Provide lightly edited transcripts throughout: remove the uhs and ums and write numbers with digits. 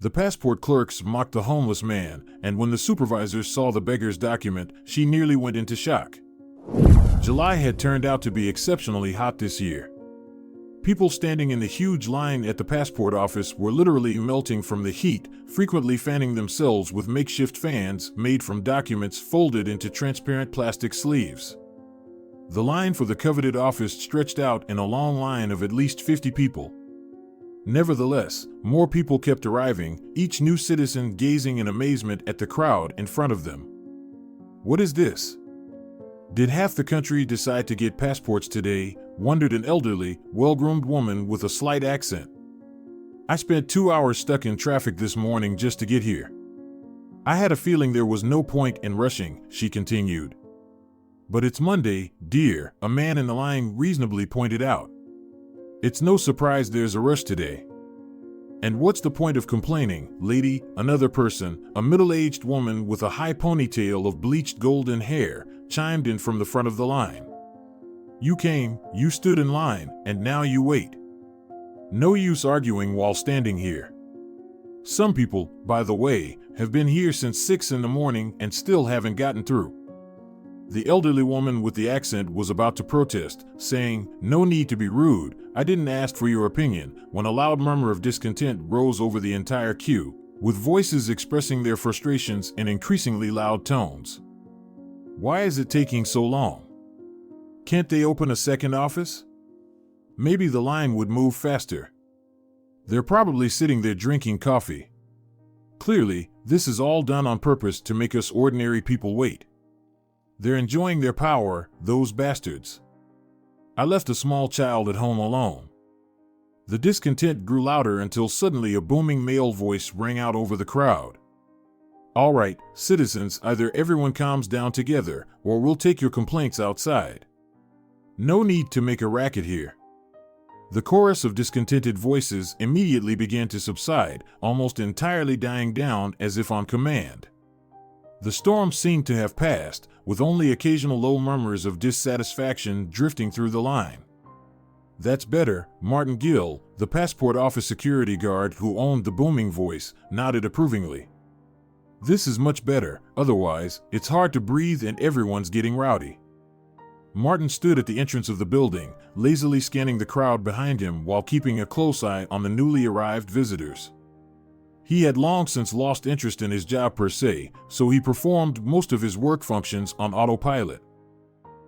The passport clerks mocked the homeless man, and when the supervisor saw the beggar's document, she nearly went into shock. July had turned out to be exceptionally hot this year. People standing in the huge line at the passport office were literally melting from the heat, frequently fanning themselves with makeshift fans made from documents folded into transparent plastic sleeves. The line for the coveted office stretched out in a long line of at least 50 people. Nevertheless, more people kept arriving, each new citizen gazing in amazement at the crowd in front of them. What is this? Did half the country decide to get passports today? Wondered an elderly, well-groomed woman with a slight accent. I spent 2 hours stuck in traffic this morning just to get here. I had a feeling there was no point in rushing, she continued. But it's Monday, dear, a man in the line reasonably pointed out. It's no surprise there's a rush today. And what's the point of complaining, lady? Another person, a middle-aged woman with a high ponytail of bleached golden hair, chimed in from the front of the line. You came, you stood in line, and now you wait. No use arguing while standing here. Some people, by the way, have been here since 6 in the morning and still haven't gotten through. The elderly woman with the accent was about to protest, saying, "No need to be rude, I didn't ask for your opinion," when a loud murmur of discontent rose over the entire queue, with voices expressing their frustrations in increasingly loud tones. Why is it taking so long? Can't they open a second office? Maybe the line would move faster. They're probably sitting there drinking coffee. Clearly, this is all done on purpose to make us ordinary people wait. They're enjoying their power, those bastards. I left a small child at home alone. The discontent grew louder until suddenly a booming male voice rang out over the crowd. All right, citizens, either everyone calms down together, or we'll take your complaints outside. No need to make a racket here. The chorus of discontented voices immediately began to subside, almost entirely dying down as if on command. The storm seemed to have passed, with only occasional low murmurs of dissatisfaction drifting through the line. That's better, Martin Gill, the passport office security guard who owned the booming voice, nodded approvingly. This is much better, otherwise, it's hard to breathe and everyone's getting rowdy. Martin stood at the entrance of the building, lazily scanning the crowd behind him while keeping a close eye on the newly arrived visitors. He had long since lost interest in his job per se, so he performed most of his work functions on autopilot.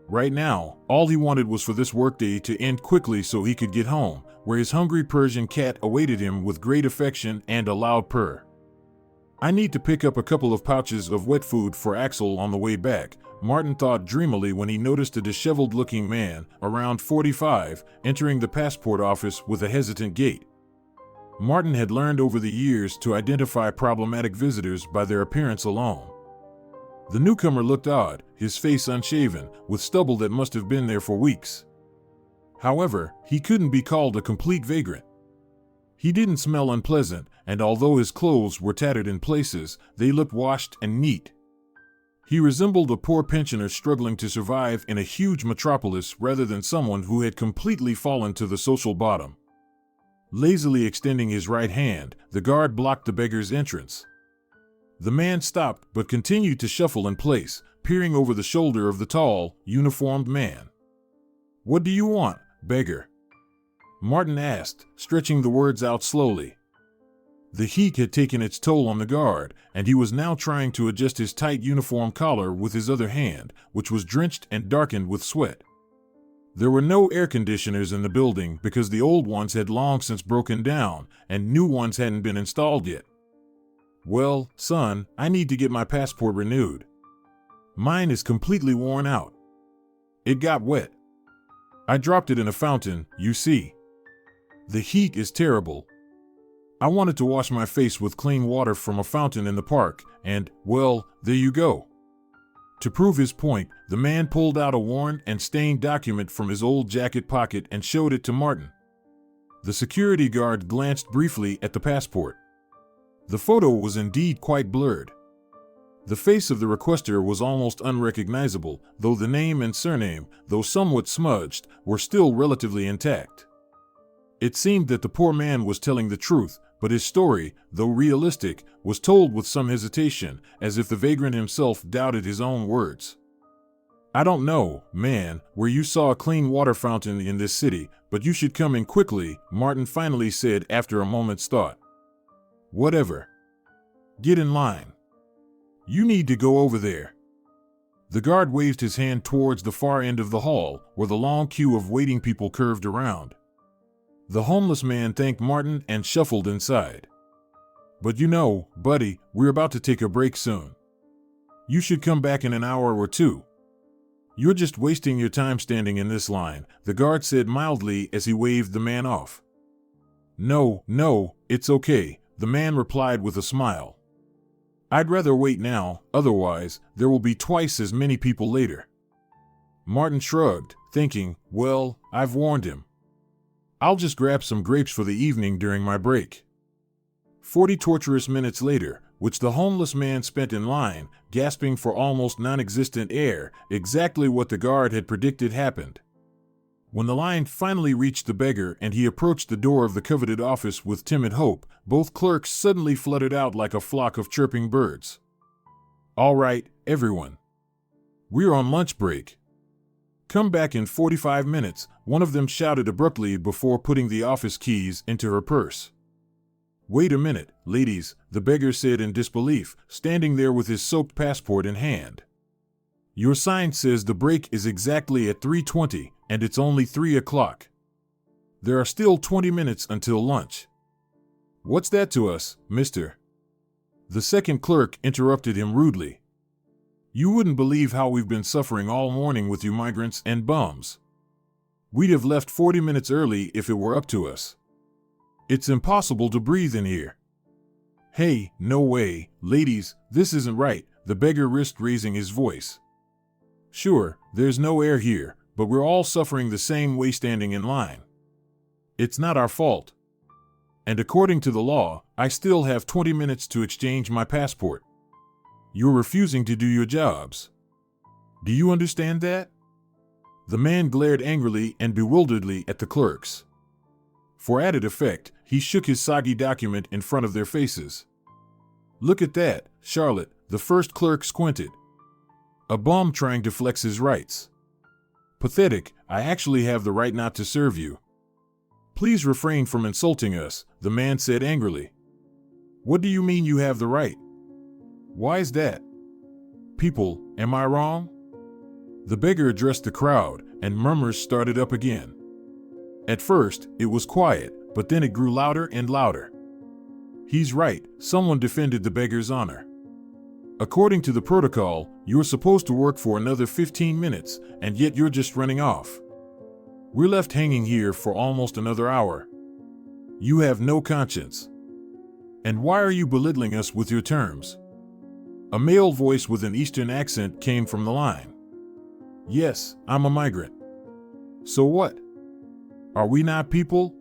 Right now, all he wanted was for this workday to end quickly so he could get home, where his hungry Persian cat awaited him with great affection and a loud purr. I need to pick up a couple of pouches of wet food for Axel on the way back, Martin thought dreamily when he noticed a disheveled-looking man, around 45, entering the passport office with a hesitant gait. Martin had learned over the years to identify problematic visitors by their appearance alone. The newcomer looked odd, his face unshaven, with stubble that must have been there for weeks. However, he couldn't be called a complete vagrant. He didn't smell unpleasant, and although his clothes were tattered in places, they looked washed and neat. He resembled a poor pensioner struggling to survive in a huge metropolis rather than someone who had completely fallen to the social bottom. Lazily extending his right hand, the guard blocked the beggar's entrance. The man stopped but continued to shuffle in place, peering over the shoulder of the tall, uniformed man. "What do you want, beggar?" Martin asked, stretching the words out slowly. The heat had taken its toll on the guard, and he was now trying to adjust his tight uniform collar with his other hand, which was drenched and darkened with sweat. There were no air conditioners in the building because the old ones had long since broken down, and new ones hadn't been installed yet. "Well, son, I need to get my passport renewed. Mine is completely worn out. It got wet. I dropped it in a fountain, you see. The heat is terrible. I wanted to wash my face with clean water from a fountain in the park, and, well, there you go." To prove his point, the man pulled out a worn and stained document from his old jacket pocket and showed it to Martin. The security guard glanced briefly at the passport. The photo was indeed quite blurred. The face of the requester was almost unrecognizable, though the name and surname, though somewhat smudged, were still relatively intact. It seemed that the poor man was telling the truth, but his story, though realistic, was told with some hesitation, as if the vagrant himself doubted his own words. "I don't know, man, where you saw a clean water fountain in this city, but you should come in quickly," Martin finally said after a moment's thought. "Whatever. Get in line. You need to go over there." The guard waved his hand towards the far end of the hall, where the long queue of waiting people curved around. The homeless man thanked Martin and shuffled inside. "But you know, buddy, we're about to take a break soon. You should come back in an hour or two. You're just wasting your time standing in this line," the guard said mildly as he waved the man off. No, it's okay," the man replied with a smile. "I'd rather wait now, otherwise, there will be twice as many people later." Martin shrugged, thinking, well, I've warned him. I'll just grab some grapes for the evening during my break. 40 torturous minutes later, which the homeless man spent in line, gasping for almost non-existent air, exactly what the guard had predicted happened. When the line finally reached the beggar and he approached the door of the coveted office with timid hope, both clerks suddenly fluttered out like a flock of chirping birds. "All right, everyone. We're on lunch break. Come back in 45 minutes, one of them shouted abruptly before putting the office keys into her purse. "Wait a minute, ladies," the beggar said in disbelief, standing there with his soaked passport in hand. "Your sign says the break is exactly at 3:20, and it's only 3 o'clock. There are still 20 minutes until lunch." "What's that to us, mister?" The second clerk interrupted him rudely. "You wouldn't believe how we've been suffering all morning with you migrants and bums. We'd have left 40 minutes early if it were up to us. It's impossible to breathe in here." "Hey, no way, ladies, this isn't right," the beggar risked raising his voice. "Sure, there's no air here, but we're all suffering the same way standing in line. It's not our fault. And according to the law, I still have 20 minutes to exchange my passport. You're refusing to do your jobs. Do you understand that?" The man glared angrily and bewilderedly at the clerks. For added effect, he shook his soggy document in front of their faces. "Look at that, Charlotte," the first clerk squinted. "A bum trying to flex his rights. Pathetic, I actually have the right not to serve you." "Please refrain from insulting us," the man said angrily. "What do you mean you have the right? Why is that? People, am I wrong?" The beggar addressed the crowd, and murmurs started up again. At first, it was quiet, but then it grew louder and louder. "He's right," someone defended the beggar's honor. "According to the protocol, you're supposed to work for another 15 minutes, and yet you're just running off. We're left hanging here for almost another hour. You have no conscience. And why are you belittling us with your terms?" A male voice with an Eastern accent came from the line. "Yes, I'm a migrant." "So what? Are we not people?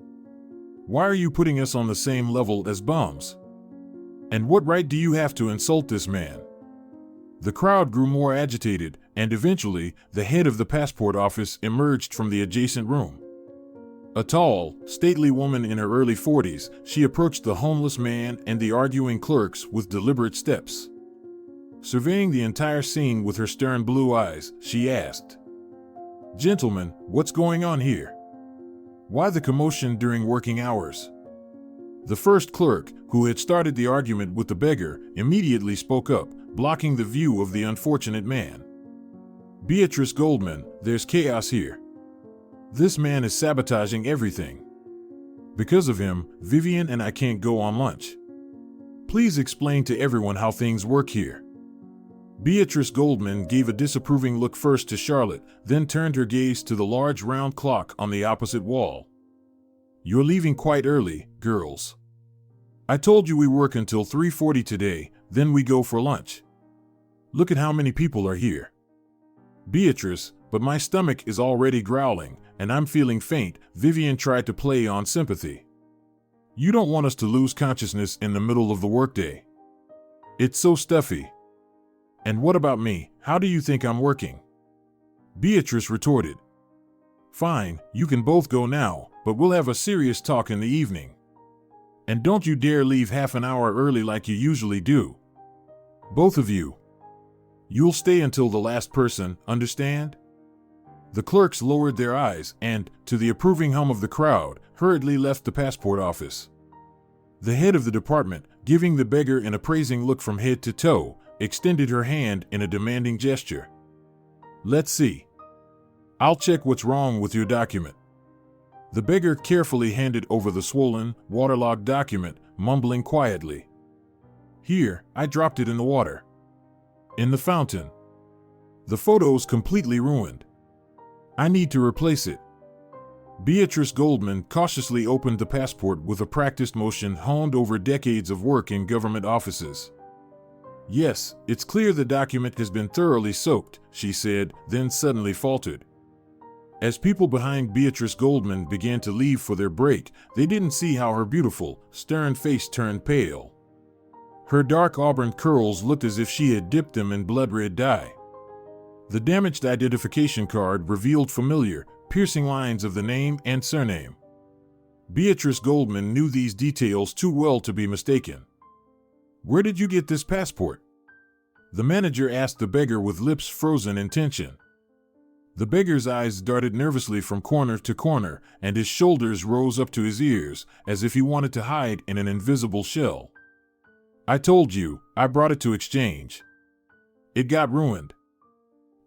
Why are you putting us on the same level as bums? And what right do you have to insult this man?" The crowd grew more agitated, and eventually, the head of the passport office emerged from the adjacent room. A tall, stately woman in her early 40s, she approached the homeless man and the arguing clerks with deliberate steps. Surveying the entire scene with her stern blue eyes, she asked, "Gentlemen, what's going on here? Why the commotion during working hours?" The first clerk, who had started the argument with the beggar, immediately spoke up, blocking the view of the unfortunate man. "Beatrice Goldman, there's chaos here. This man is sabotaging everything. Because of him, Vivian and I can't go on lunch. Please explain to everyone how things work here." Beatrice Goldman gave a disapproving look first to Charlotte, then turned her gaze to the large round clock on the opposite wall. "You're leaving quite early, girls. I told you we work until 3:40 today, then we go for lunch. Look at how many people are here. Beatrice, but my stomach is already growling, and I'm feeling faint," Vivian tried to play on sympathy. "You don't want us to lose consciousness in the middle of the workday. It's so stuffy. And what about me? How do you think I'm working?" Beatrice retorted. "Fine, you can both go now, but we'll have a serious talk in the evening." And don't you dare leave half an hour early like you usually do. Both of you. You'll stay until the last person, understand? The clerks lowered their eyes and, to the approving hum of the crowd, hurriedly left the passport office. The head of the department, giving the beggar an appraising look from head to toe, extended her hand in a demanding gesture. Let's see. I'll check what's wrong with your document. The beggar carefully handed over the swollen, waterlogged document, mumbling quietly. Here, I dropped it in the water. In the fountain. The photo's completely ruined. I need to replace it. Beatrice Goldman cautiously opened the passport with a practiced motion honed over decades of work in government offices. Yes, it's clear the document has been thoroughly soaked, she said, then suddenly faltered. As people behind Beatrice Goldman began to leave for their break, they didn't see how her beautiful, stern face turned pale. Her dark auburn curls looked as if she had dipped them in blood-red dye. The damaged identification card revealed familiar, piercing lines of the name and surname. Beatrice Goldman knew these details too well to be mistaken. Where did you get this passport? The manager asked the beggar with lips frozen in tension. The beggar's eyes darted nervously from corner to corner, and his shoulders rose up to his ears, as if he wanted to hide in an invisible shell. I told you, I brought it to exchange. It got ruined.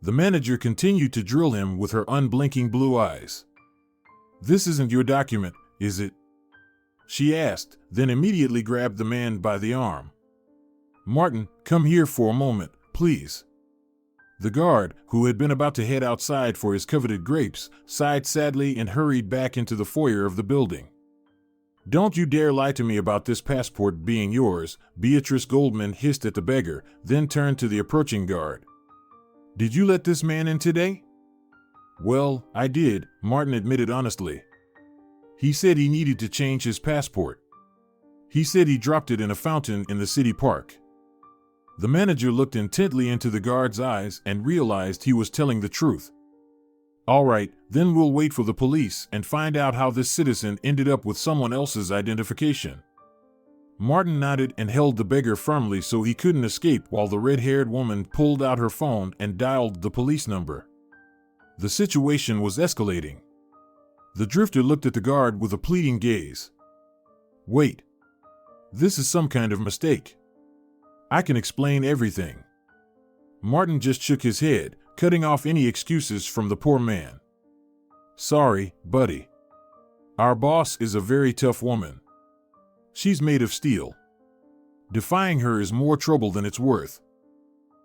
The manager continued to drill him with her unblinking blue eyes. This isn't your document, is it? She asked, then immediately grabbed the man by the arm. Martin, come here for a moment, please. The guard, who had been about to head outside for his coveted grapes, sighed sadly and hurried back into the foyer of the building. Don't you dare lie to me about this passport being yours, Beatrice Goldman hissed at the beggar, then turned to the approaching guard. Did you let this man in today? Well, I did, Martin admitted honestly. He said he needed to change his passport. He said he dropped it in a fountain in the city park. The manager looked intently into the guard's eyes and realized he was telling the truth. All right, then we'll wait for the police and find out how this citizen ended up with someone else's identification. Martin nodded and held the beggar firmly so he couldn't escape while the red-haired woman pulled out her phone and dialed the police number. The situation was escalating. The drifter looked at the guard with a pleading gaze. Wait. This is some kind of mistake. I can explain everything. Martin just shook his head, cutting off any excuses from the poor man. Sorry, buddy. Our boss is a very tough woman. She's made of steel. Defying her is more trouble than it's worth.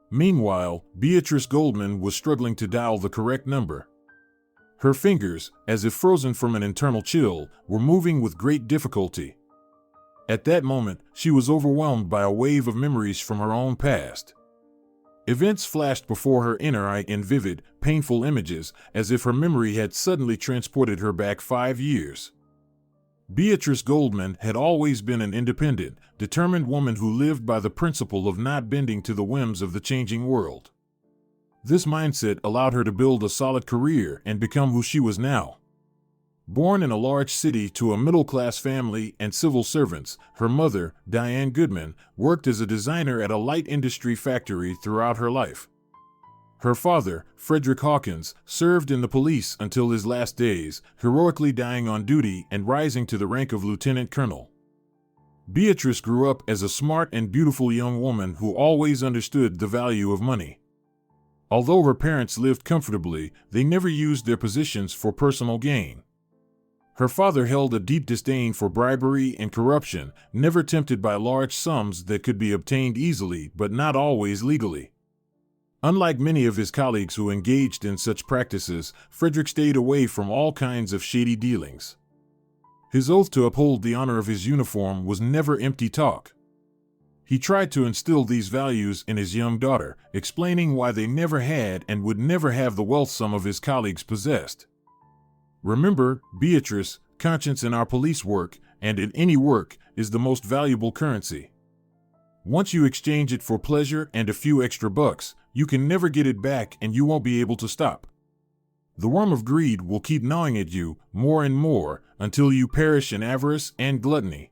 Meanwhile, Beatrice Goldman was struggling to dial the correct number. Her fingers, as if frozen from an internal chill, were moving with great difficulty. At that moment, she was overwhelmed by a wave of memories from her own past. Events flashed before her inner eye in vivid, painful images, as if her memory had suddenly transported her back 5 years. Beatrice Goldman had always been an independent, determined woman who lived by the principle of not bending to the whims of the changing world. This mindset allowed her to build a solid career and become who she was now. Born in a large city to a middle-class family and civil servants, her mother, Diane Goodman, worked as a designer at a light industry factory throughout her life. Her father, Frederick Hawkins, served in the police until his last days, heroically dying on duty and rising to the rank of lieutenant colonel. Beatrice grew up as a smart and beautiful young woman who always understood the value of money. Although her parents lived comfortably, they never used their positions for personal gain. Her father held a deep disdain for bribery and corruption, never tempted by large sums that could be obtained easily but not always legally. Unlike many of his colleagues who engaged in such practices, Frederick stayed away from all kinds of shady dealings. His oath to uphold the honor of his uniform was never empty talk. He tried to instill these values in his young daughter, explaining why they never had and would never have the wealth some of his colleagues possessed. Remember, Beatrice, conscience in our police work, and in any work, is the most valuable currency. Once you exchange it for pleasure and a few extra bucks, you can never get it back and you won't be able to stop. The worm of greed will keep gnawing at you more and more until you perish in avarice and gluttony.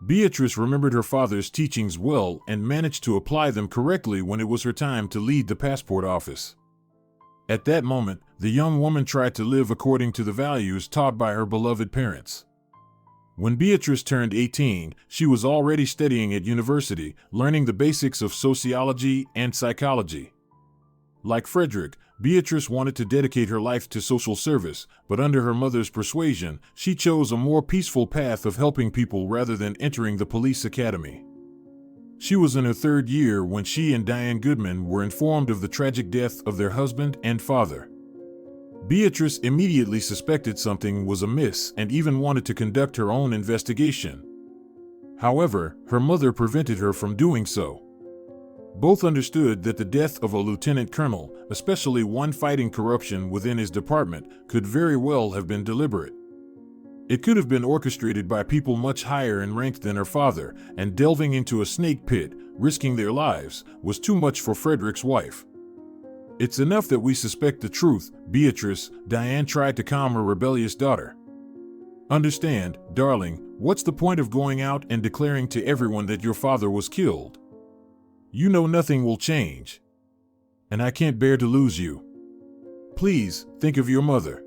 Beatrice remembered her father's teachings well and managed to apply them correctly when it was her time to lead the passport office. At that moment, the young woman tried to live according to the values taught by her beloved parents. When Beatrice turned 18, she was already studying at university, learning the basics of sociology and psychology. Like Frederick, Beatrice wanted to dedicate her life to social service, but under her mother's persuasion, she chose a more peaceful path of helping people rather than entering the police academy. She was in her third year when she and Diane Goodman were informed of the tragic death of their husband and father. Beatrice immediately suspected something was amiss and even wanted to conduct her own investigation. However, her mother prevented her from doing so. Both understood that the death of a lieutenant colonel, especially one fighting corruption within his department, could very well have been deliberate. It could have been orchestrated by people much higher in rank than her father, and delving into a snake pit, risking their lives, was too much for Frederick's wife. "It's enough that we suspect the truth, Beatrice," Diane tried to calm her rebellious daughter. "Understand, darling, what's the point of going out and declaring to everyone that your father was killed? You know nothing will change. And I can't bear to lose you. Please, think of your mother."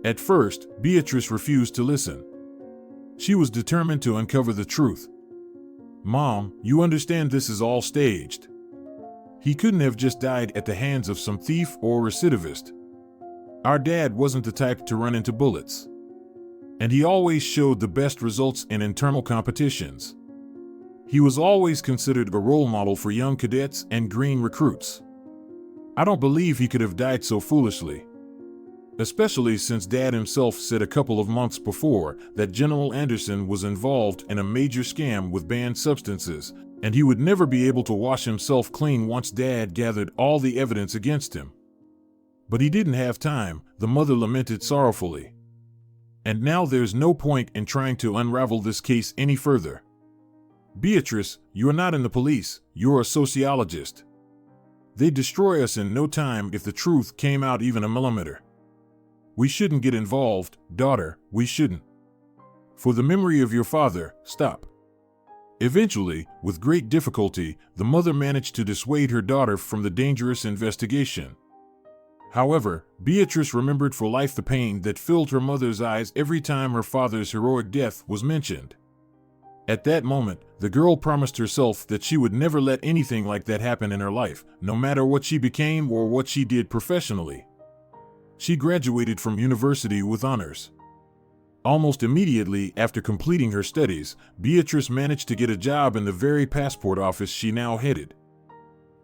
At first, Beatrice refused to listen. She was determined to uncover the truth. "Mom, you understand this is all staged. He couldn't have just died at the hands of some thief or recidivist. Our dad wasn't the type to run into bullets. And he always showed the best results in internal competitions. He was always considered a role model for young cadets and green recruits. I don't believe he could have died so foolishly. Especially since Dad himself said a couple of months before that General Anderson was involved in a major scam with banned substances, and he would never be able to wash himself clean once Dad gathered all the evidence against him. But he didn't have time," the mother lamented sorrowfully. "And now there's no point in trying to unravel this case any further. Beatrice, you're not in the police, you're a sociologist. They'd destroy us in no time if the truth came out even a millimeter. We shouldn't get involved, daughter, we shouldn't. For the memory of your father, stop." Eventually, with great difficulty, the mother managed to dissuade her daughter from the dangerous investigation. However, Beatrice remembered for life the pain that filled her mother's eyes every time her father's heroic death was mentioned. At that moment, the girl promised herself that she would never let anything like that happen in her life, no matter what she became or what she did professionally. She graduated from university with honors. Almost immediately after completing her studies, Beatrice managed to get a job in the very passport office she now headed.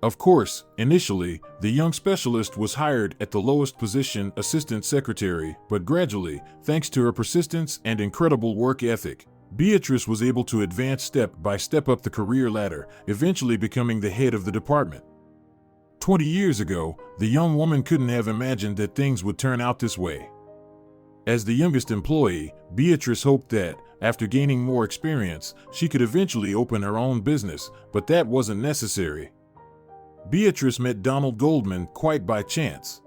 Of course, initially, the young specialist was hired at the lowest position, assistant secretary, but gradually, thanks to her persistence and incredible work ethic, Beatrice was able to advance step by step up the career ladder, eventually becoming the head of the department. 20 years ago, the young woman couldn't have imagined that things would turn out this way. As the youngest employee, Beatrice hoped that, after gaining more experience, she could eventually open her own business, but that wasn't necessary. Beatrice met Donald Goldman quite by chance.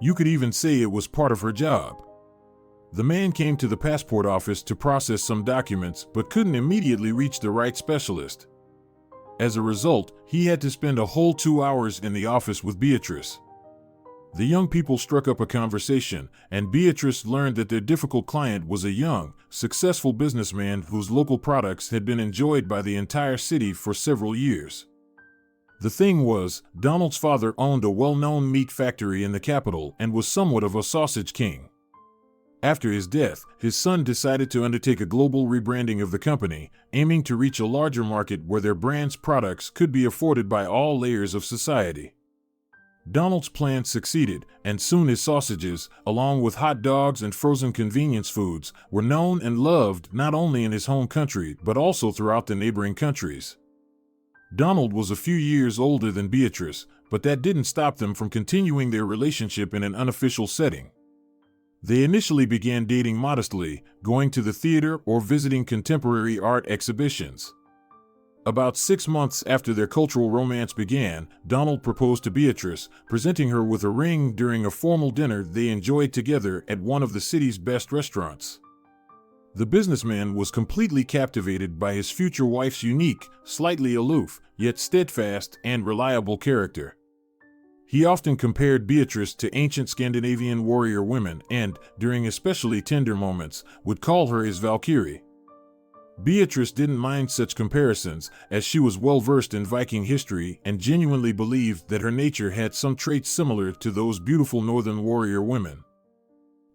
You could even say it was part of her job. The man came to the passport office to process some documents but couldn't immediately reach the right specialist. As a result, he had to spend a whole 2 hours in the office with Beatrice. The young people struck up a conversation, and Beatrice learned that their difficult client was a young, successful businessman whose local products had been enjoyed by the entire city for several years. The thing was, Donald's father owned a well-known meat factory in the capital and was somewhat of a sausage king. After his death, his son decided to undertake a global rebranding of the company, aiming to reach a larger market where their brand's products could be afforded by all layers of society. Donald's plan succeeded, and soon his sausages, along with hot dogs and frozen convenience foods, were known and loved not only in his home country but also throughout the neighboring countries. Donald was a few years older than Beatrice, but that didn't stop them from continuing their relationship in an unofficial setting. They initially began dating modestly, going to the theater or visiting contemporary art exhibitions. About 6 months after their cultural romance began, Donald proposed to Beatrice, presenting her with a ring during a formal dinner they enjoyed together at one of the city's best restaurants. The businessman was completely captivated by his future wife's unique, slightly aloof, yet steadfast and reliable character. He often compared Beatrice to ancient Scandinavian warrior women and, during especially tender moments, would call her his Valkyrie. Beatrice didn't mind such comparisons, as she was well versed in Viking history and genuinely believed that her nature had some traits similar to those beautiful northern warrior women.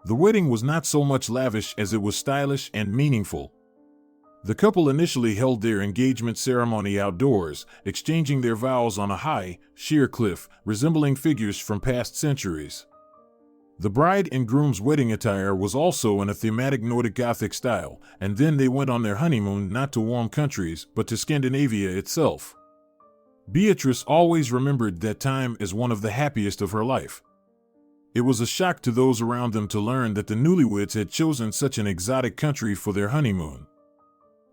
The wedding was not so much lavish as it was stylish and meaningful. The couple initially held their engagement ceremony outdoors, exchanging their vows on a high, sheer cliff, resembling figures from past centuries. The bride and groom's wedding attire was also in a thematic Nordic Gothic style, and then they went on their honeymoon not to warm countries, but to Scandinavia itself. Beatrice always remembered that time as one of the happiest of her life. It was a shock to those around them to learn that the newlyweds had chosen such an exotic country for their honeymoon.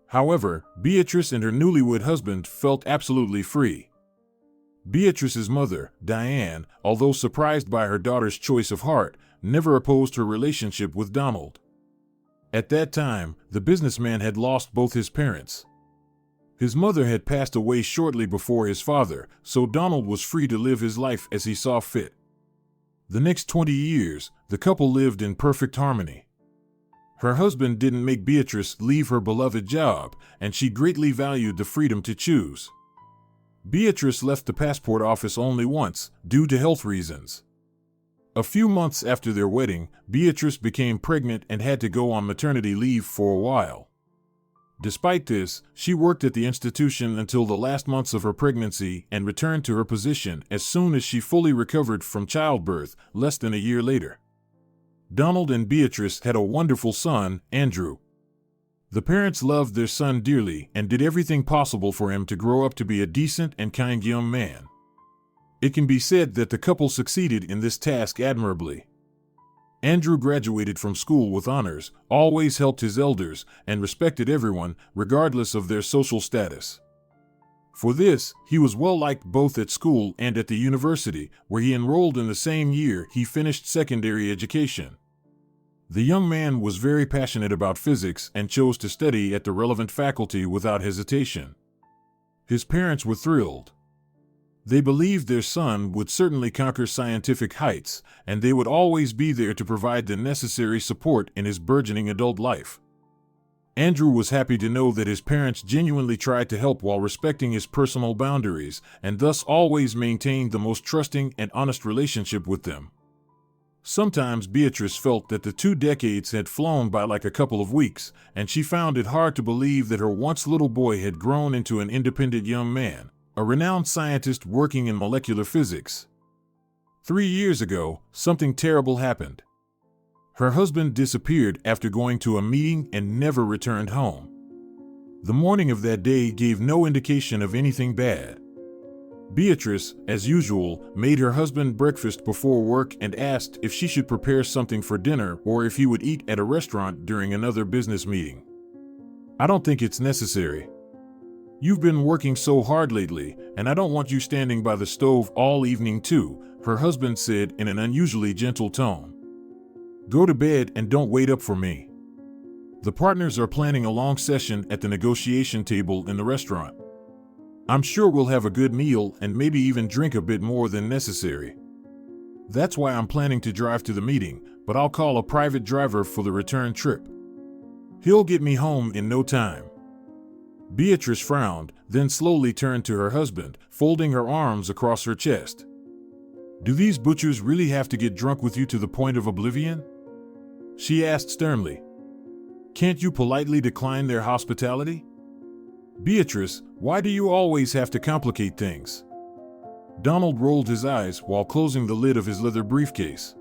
However, Beatrice and her newlywed husband felt absolutely free. Beatrice's mother, Diane, although surprised by her daughter's choice of heart, never opposed her relationship with Donald. At that time, the businessman had lost both his parents. His mother had passed away shortly before his father, so Donald was free to live his life as he saw fit. The next 20 years, the couple lived in perfect harmony. Her husband didn't make Beatrice leave her beloved job, and she greatly valued the freedom to choose. Beatrice left the passport office only once, due to health reasons. A few months after their wedding, Beatrice became pregnant and had to go on maternity leave for a while. Despite this, she worked at the institution until the last months of her pregnancy and returned to her position as soon as she fully recovered from childbirth, less than a year later. Donald and Beatrice had a wonderful son, Andrew. The parents loved their son dearly and did everything possible for him to grow up to be a decent and kind young man. It can be said that the couple succeeded in this task admirably. Andrew graduated from school with honors, always helped his elders, and respected everyone, regardless of their social status. For this, he was well liked both at school and at the university, where he enrolled in the same year he finished secondary education. The young man was very passionate about physics and chose to study at the relevant faculty without hesitation. His parents were thrilled. They believed their son would certainly conquer scientific heights, and they would always be there to provide the necessary support in his burgeoning adult life. Andrew was happy to know that his parents genuinely tried to help while respecting his personal boundaries, and thus always maintained the most trusting and honest relationship with them. Sometimes Beatrice felt that the 2 decades had flown by like a couple of weeks, and she found it hard to believe that her once little boy had grown into an independent young man, a renowned scientist working in molecular physics. 3 years ago, something terrible happened. Her husband disappeared after going to a meeting and never returned home. The morning of that day gave no indication of anything bad. Beatrice, as usual, made her husband breakfast before work and asked if she should prepare something for dinner or if he would eat at a restaurant during another business meeting. "I don't think it's necessary. You've been working so hard lately, and I don't want you standing by the stove all evening too," her husband said in an unusually gentle tone. "Go to bed and don't wait up for me." The partners are planning a long session at the negotiation table in the restaurant. "I'm sure we'll have a good meal and maybe even drink a bit more than necessary. That's why I'm planning to drive to the meeting, but I'll call a private driver for the return trip. He'll get me home in no time." Beatrice frowned, then slowly turned to her husband, folding her arms across her chest. "Do these butchers really have to get drunk with you to the point of oblivion?" she asked sternly. "Can't you politely decline their hospitality? Beatrice, why do you always have to complicate things?" Donald rolled his eyes while closing the lid of his leather briefcase.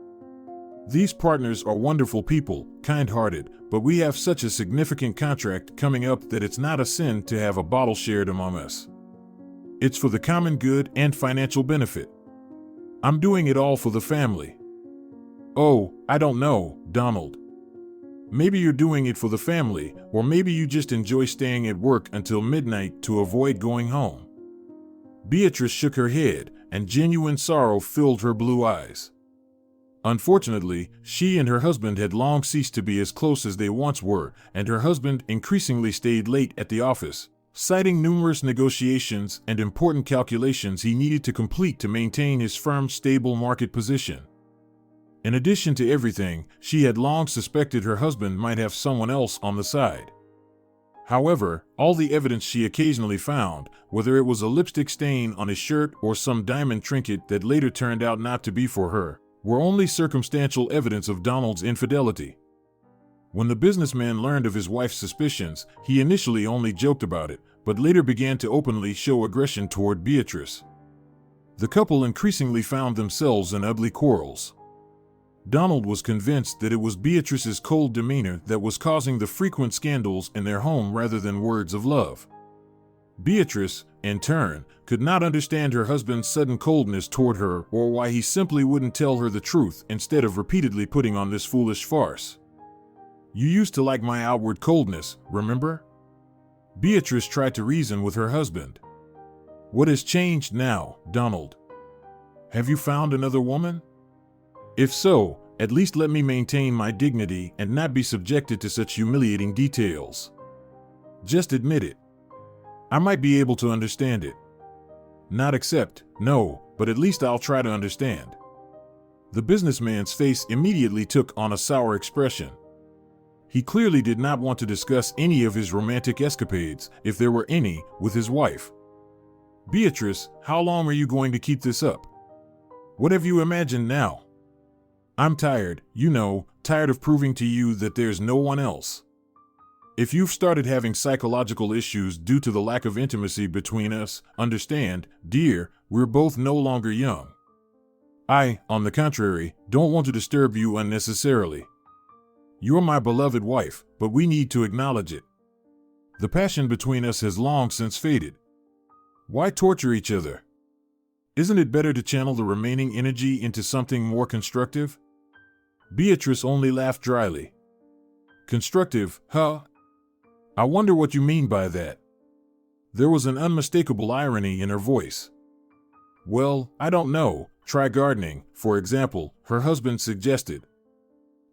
"These partners are wonderful people, kind-hearted, but we have such a significant contract coming up that it's not a sin to have a bottle shared among us. It's for the common good and financial benefit. I'm doing it all for the family." "Oh, I don't know, Donald. Maybe you're doing it for the family, or maybe you just enjoy staying at work until midnight to avoid going home." Beatrice shook her head, and genuine sorrow filled her blue eyes. Unfortunately, she and her husband had long ceased to be as close as they once were, and her husband increasingly stayed late at the office, citing numerous negotiations and important calculations he needed to complete to maintain his firm's stable market position. In addition to everything, she had long suspected her husband might have someone else on the side. However, all the evidence she occasionally found, whether it was a lipstick stain on his shirt or some diamond trinket that later turned out not to be for her, were only circumstantial evidence of Donald's infidelity. When the businessman learned of his wife's suspicions, he initially only joked about it, but later began to openly show aggression toward Beatrice. The couple increasingly found themselves in ugly quarrels. Donald was convinced that it was Beatrice's cold demeanor that was causing the frequent scandals in their home rather than words of love. Beatrice, in turn, could not understand her husband's sudden coldness toward her or why he simply wouldn't tell her the truth instead of repeatedly putting on this foolish farce. "You used to like my outward coldness, remember?" Beatrice tried to reason with her husband. "What has changed now, Donald? Have you found another woman? If so, at least let me maintain my dignity and not be subjected to such humiliating details. Just admit it. I might be able to understand it. Not accept, no, but at least I'll try to understand." The businessman's face immediately took on a sour expression. He clearly did not want to discuss any of his romantic escapades, if there were any, with his wife. "Beatrice, how long are you going to keep this up? What have you imagined now? I'm tired, tired of proving to you that there's no one else. If you've started having psychological issues due to the lack of intimacy between us, understand, dear, we're both no longer young. I, on the contrary, don't want to disturb you unnecessarily. You're my beloved wife, but we need to acknowledge it. The passion between us has long since faded. Why torture each other? Isn't it better to channel the remaining energy into something more constructive?" Beatrice only laughed dryly. "Constructive, huh? I wonder what you mean by that." There was an unmistakable irony in her voice. "Well, I don't know. Try gardening, for example," her husband suggested.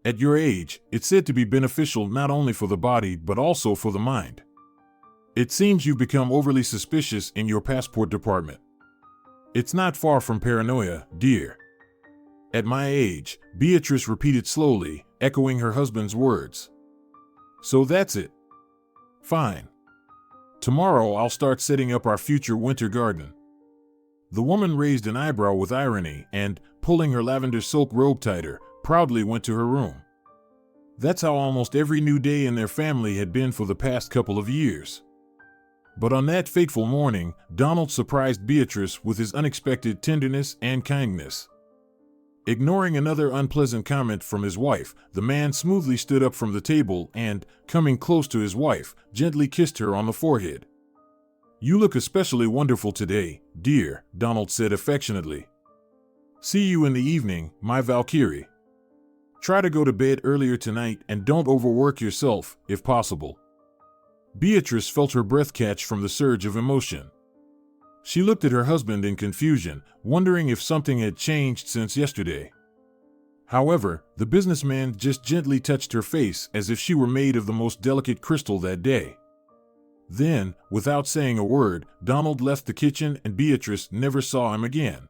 "At your age, it's said to be beneficial not only for the body but also for the mind. It seems you've become overly suspicious in your passport department. It's not far from paranoia, dear." "At my age," Beatrice repeated slowly, echoing her husband's words. "So that's it. Fine. Tomorrow I'll start setting up our future winter garden." The woman raised an eyebrow with irony and, pulling her lavender silk robe tighter, proudly went to her room. That's how almost every new day in their family had been for the past couple of years. But on that fateful morning, Donald surprised Beatrice with his unexpected tenderness and kindness. Ignoring another unpleasant comment from his wife, the man smoothly stood up from the table and, coming close to his wife, gently kissed her on the forehead. "You look especially wonderful today, dear," Donald said affectionately. "See you in the evening, my Valkyrie. Try to go to bed earlier tonight and don't overwork yourself, if possible." Beatrice felt her breath catch from the surge of emotion. She looked at her husband in confusion, wondering if something had changed since yesterday. However, the businessman just gently touched her face as if she were made of the most delicate crystal that day. Then, without saying a word, Donald left the kitchen and Beatrice never saw him again.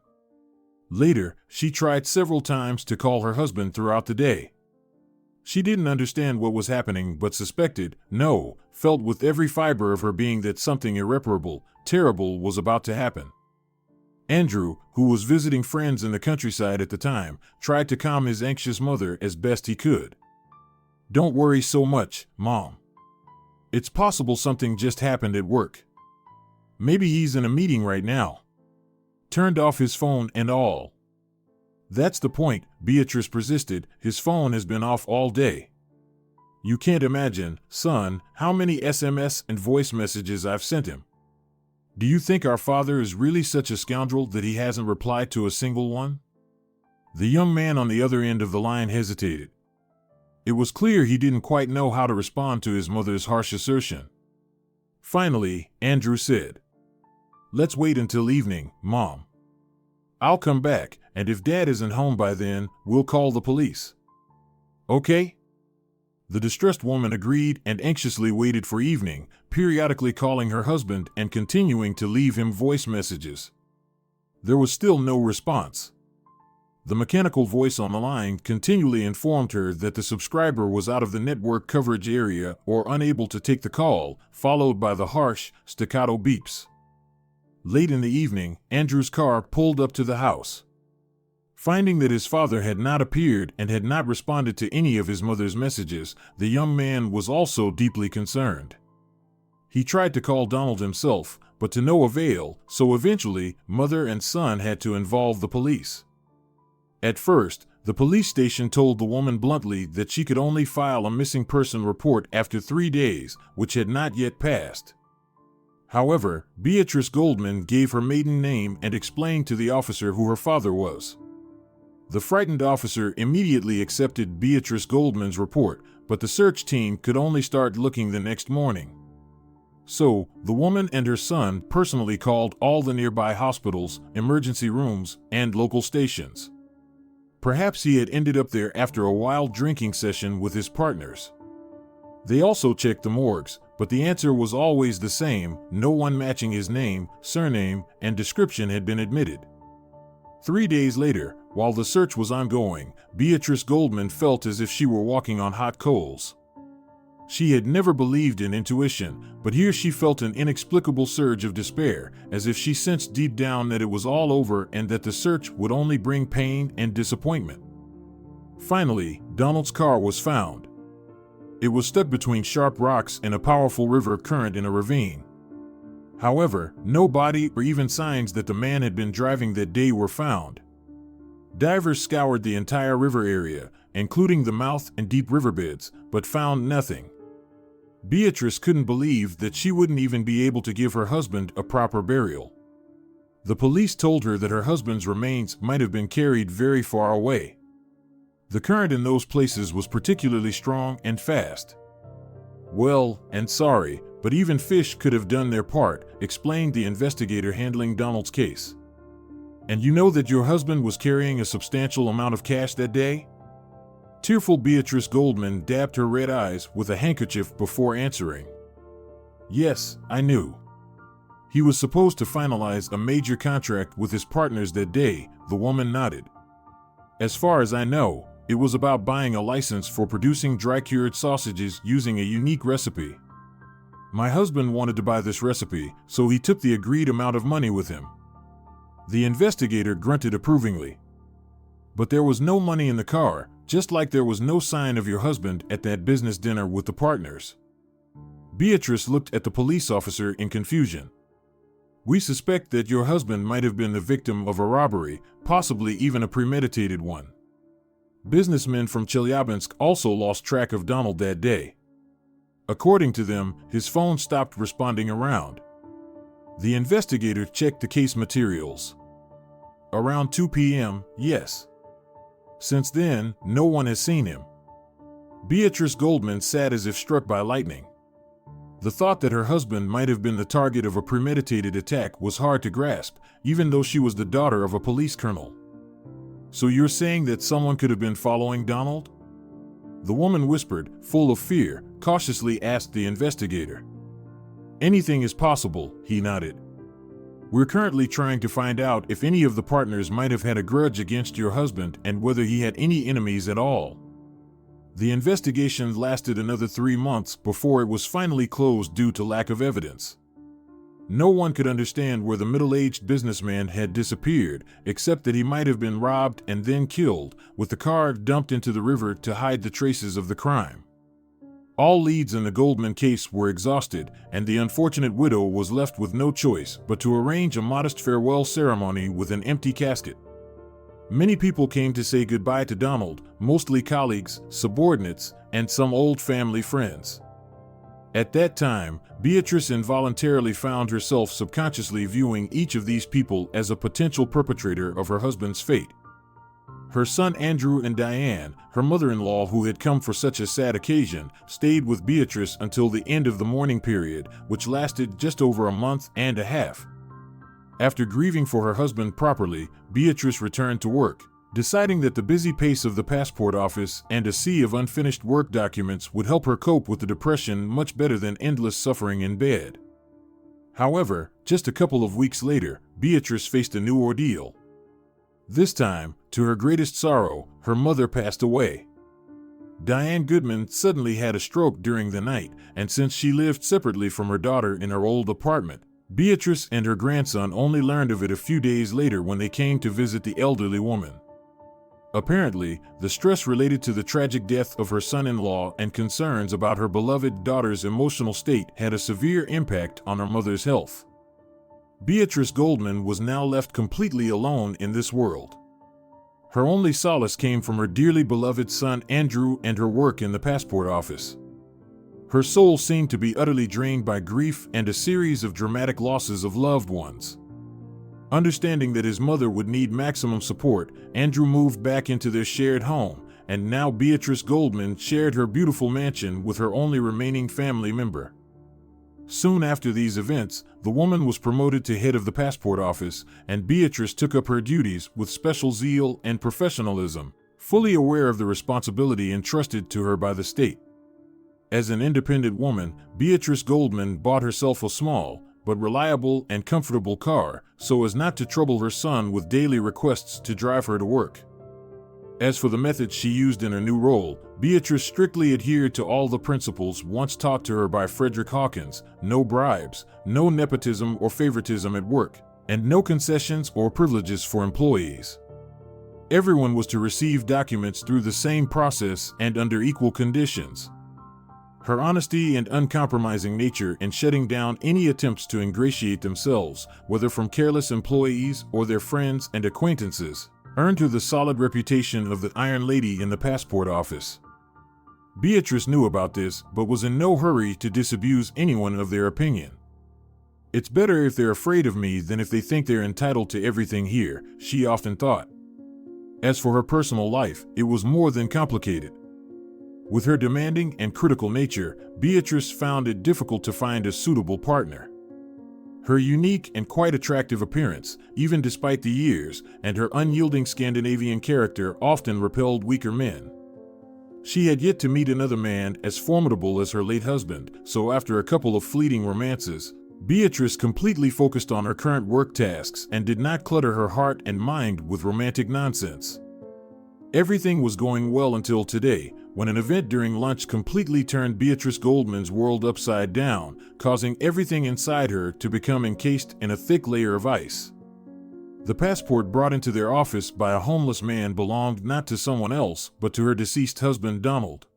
Later, she tried several times to call her husband throughout the day. She didn't understand what was happening but suspected, no, felt with every fiber of her being that something irreparable, terrible was about to happen. Andrew, who was visiting friends in the countryside at the time, tried to calm his anxious mother as best he could. "Don't worry so much, Mom. It's possible something just happened at work. Maybe he's in a meeting right now. Turned off his phone and all." "That's the point," Beatrice persisted. "His phone has been off all day. You can't imagine, son, how many SMS and voice messages I've sent him. Do you think our father is really such a scoundrel that he hasn't replied to a single one?" The young man on the other end of the line hesitated. It was clear he didn't quite know how to respond to his mother's harsh assertion. Finally, Andrew said, "Let's wait until evening, Mom. I'll come back, and if Dad isn't home by then, we'll call the police. Okay? The distressed woman agreed and anxiously waited for evening, periodically calling her husband and continuing to leave him voice messages. There was still no response. The mechanical voice on the line continually informed her that the subscriber was out of the network coverage area or unable to take the call, followed by the harsh, staccato beeps. Late in the evening, Andrew's car pulled up to the house. Finding that his father had not appeared and had not responded to any of his mother's messages, the young man was also deeply concerned. He tried to call Donald himself, but to no avail, so eventually, mother and son had to involve the police. At first, the police station told the woman bluntly that she could only file a missing person report after 3 days, which had not yet passed. However, Beatrice Goldman gave her maiden name and explained to the officer who her father was. The frightened officer immediately accepted Beatrice Goldman's report, but the search team could only start looking the next morning. So, the woman and her son personally called all the nearby hospitals, emergency rooms, and local stations. Perhaps he had ended up there after a wild drinking session with his partners. They also checked the morgues, but the answer was always the same: no one matching his name, surname, and description had been admitted. 3 days later, while the search was ongoing, Beatrice Goldman felt as if she were walking on hot coals. She had never believed in intuition, but here she felt an inexplicable surge of despair, as if she sensed deep down that it was all over and that the search would only bring pain and disappointment. Finally, Donald's car was found. It was stuck between sharp rocks and a powerful river current in a ravine. However, no body or even signs that the man had been driving that day were found. Divers scoured the entire river area, including the mouth and deep riverbeds, but found nothing. Beatrice couldn't believe that she wouldn't even be able to give her husband a proper burial. The police told her that her husband's remains might have been carried very far away. The current in those places was particularly strong and fast. Well, and sorry, but even fish could have done their part, explained the investigator handling Donald's case. And you know that your husband was carrying a substantial amount of cash that day? Tearful Beatrice Goldman dabbed her red eyes with a handkerchief before answering. Yes, I knew. He was supposed to finalize a major contract with his partners that day, the woman nodded. As far as I know, it was about buying a license for producing dry-cured sausages using a unique recipe. My husband wanted to buy this recipe, so he took the agreed amount of money with him. The investigator grunted approvingly. But there was no money in the car, just like there was no sign of your husband at that business dinner with the partners. Beatrice looked at the police officer in confusion. We suspect that your husband might have been the victim of a robbery, possibly even a premeditated one. Businessmen from Chelyabinsk also lost track of Donald that day. According to them, his phone stopped responding around. The investigator checked the case materials. Around 2 p.m., yes. Since then, no one has seen him. Beatrice Goldman sat as if struck by lightning. The thought that her husband might have been the target of a premeditated attack was hard to grasp, even though she was the daughter of a police colonel. So you're saying that someone could have been following Donald? The woman whispered, full of fear, cautiously asked the investigator. Anything is possible, he nodded. We're currently trying to find out if any of the partners might have had a grudge against your husband and whether he had any enemies at all. The investigation lasted another 3 months before it was finally closed due to lack of evidence. No one could understand where the middle-aged businessman had disappeared, except that he might have been robbed and then killed, with the car dumped into the river to hide the traces of the crime. All leads in the Goldman case were exhausted, and the unfortunate widow was left with no choice but to arrange a modest farewell ceremony with an empty casket. Many people came to say goodbye to Donald, mostly colleagues, subordinates, and some old family friends. At that time, Beatrice involuntarily found herself subconsciously viewing each of these people as a potential perpetrator of her husband's fate. Her son Andrew and Diane, her mother-in-law who had come for such a sad occasion, stayed with Beatrice until the end of the mourning period, which lasted just over a month and a half. After grieving for her husband properly, Beatrice returned to work, deciding that the busy pace of the passport office and a sea of unfinished work documents would help her cope with the depression much better than endless suffering in bed. However, just a couple of weeks later, Beatrice faced a new ordeal. This time, to her greatest sorrow, her mother passed away. Diane Goodman suddenly had a stroke during the night, and since she lived separately from her daughter in her old apartment, Beatrice and her grandson only learned of it a few days later when they came to visit the elderly woman. Apparently, the stress related to the tragic death of her son-in-law and concerns about her beloved daughter's emotional state had a severe impact on her mother's health. Beatrice Goldman was now left completely alone in this world. Her only solace came from her dearly beloved son Andrew and her work in the passport office. Her soul seemed to be utterly drained by grief and a series of dramatic losses of loved ones. Understanding that his mother would need maximum support, Andrew moved back into their shared home, and now Beatrice Goldman shared her beautiful mansion with her only remaining family member. Soon after these events, the woman was promoted to head of the passport office, and Beatrice took up her duties with special zeal and professionalism, fully aware of the responsibility entrusted to her by the state. As an independent woman, Beatrice Goldman bought herself a small, but reliable and comfortable car, so as not to trouble her son with daily requests to drive her to work. As for the methods she used in her new role, Beatrice strictly adhered to all the principles once taught to her by Frederick Hawkins: no bribes, no nepotism or favoritism at work, and no concessions or privileges for employees. Everyone was to receive documents through the same process and under equal conditions. Her honesty and uncompromising nature in shutting down any attempts to ingratiate themselves, whether from careless employees or their friends and acquaintances, earned her the solid reputation of the Iron Lady in the passport office. Beatrice knew about this, but was in no hurry to disabuse anyone of their opinion. "It's better if they're afraid of me than if they think they're entitled to everything here," she often thought. As for her personal life, it was more than complicated. With her demanding and critical nature, Beatrice found it difficult to find a suitable partner. Her unique and quite attractive appearance, even despite the years, and her unyielding Scandinavian character often repelled weaker men. She had yet to meet another man as formidable as her late husband, so after a couple of fleeting romances, Beatrice completely focused on her current work tasks and did not clutter her heart and mind with romantic nonsense. Everything was going well until today, when an event during lunch completely turned Beatrice Goldman's world upside down, causing everything inside her to become encased in a thick layer of ice. The passport brought into their office by a homeless man belonged not to someone else, but to her deceased husband Donald.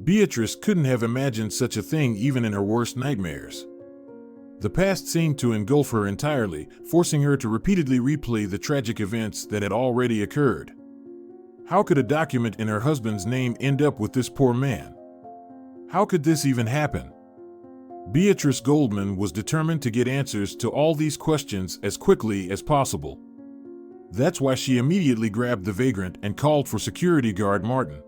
Beatrice couldn't have imagined such a thing even in her worst nightmares. The past seemed to engulf her entirely, forcing her to repeatedly replay the tragic events that had already occurred. How could a document in her husband's name end up with this poor man? How could this even happen? Beatrice Goldman was determined to get answers to all these questions as quickly as possible. That's why she immediately grabbed the vagrant and called for security guard Martin.